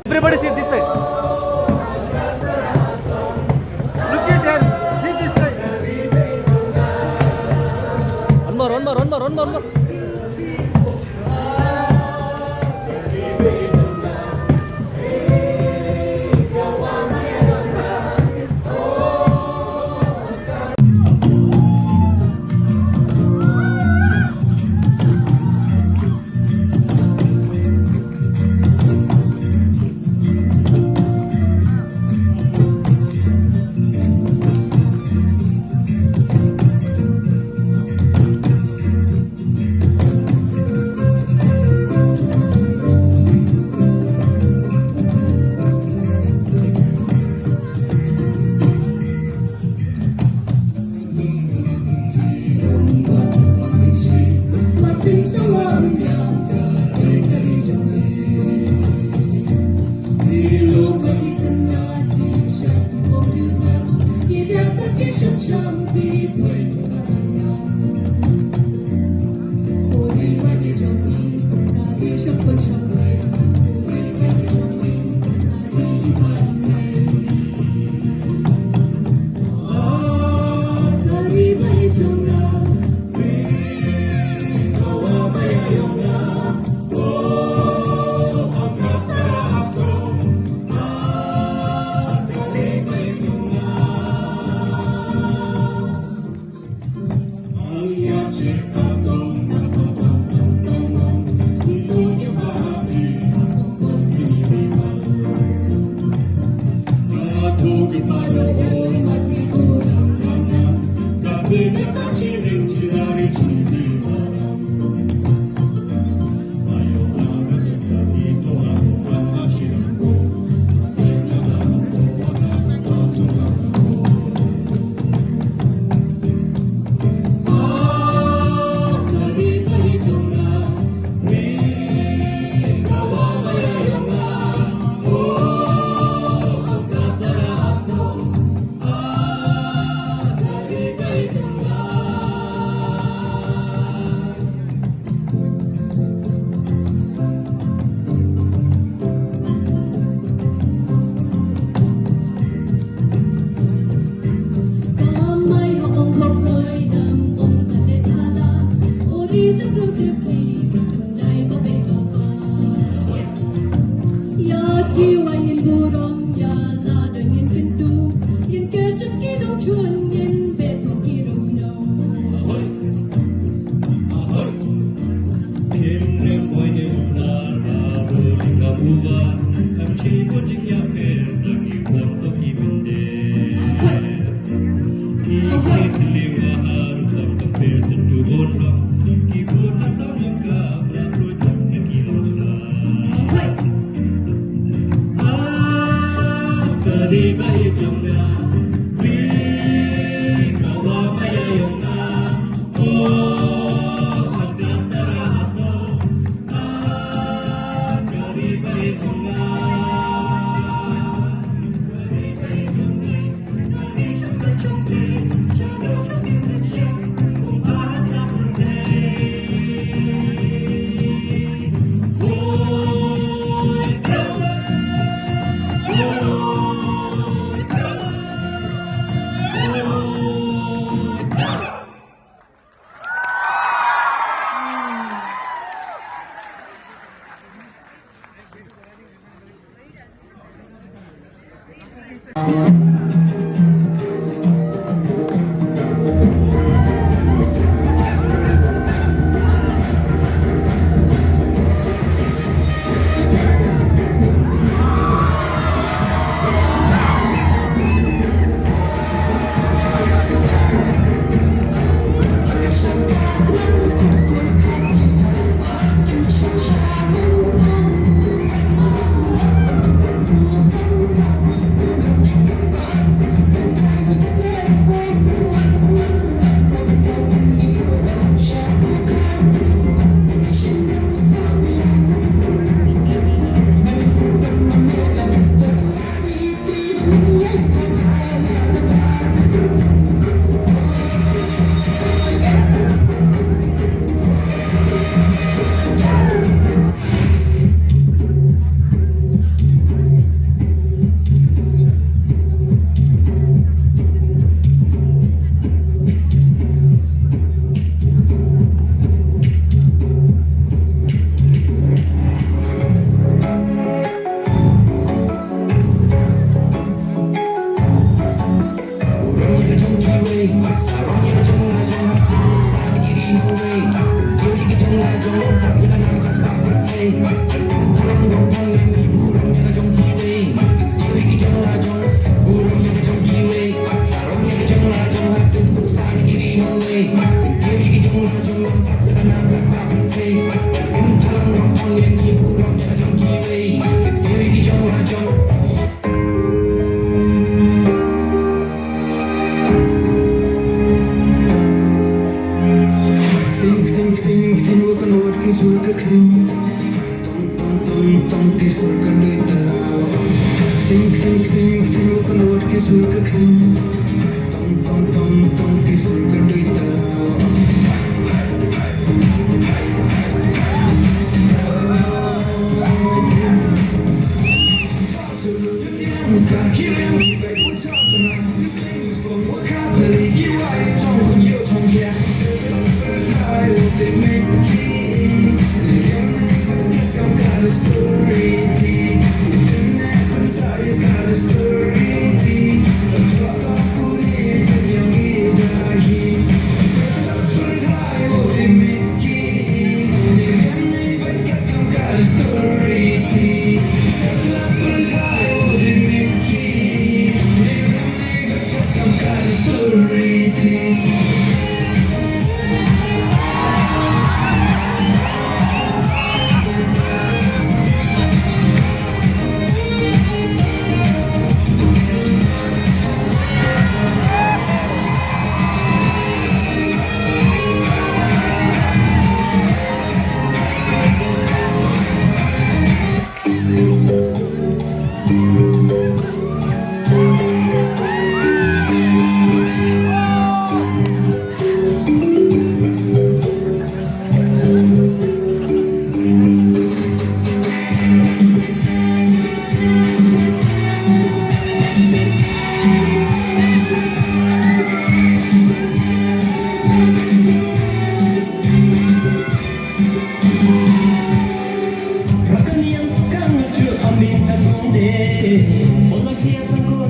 Everybody sit this side. Look at them. See this side. One more. สูจน์ก็คือต้องพิสูจน์กันด้วยตาจากที่เรื่องที่ไปพูดชอบกันมาไม่ใช่บอกว่าข้าผลิตยี่ไว้ช่องคนเดียวช่องแค่เสียตลอดประทายว่าจะไม่คิดยังไม่เป็นแค่ต้องการ story ที่จะแน่คนสายการ story ที่ต้องชอบต้องพูดให้ฉันยังอีกได้เสียตลอดประทายว่าจะไม่คิดยังไม่เป็นแค่ต้องการ story ที่เสียตลอดประทายว่าจะไม่คิดยังไม่เป็นแค่ต้องการ story ที่ Bırakın yansıkan şu amin tasonde Ola ki yasan ko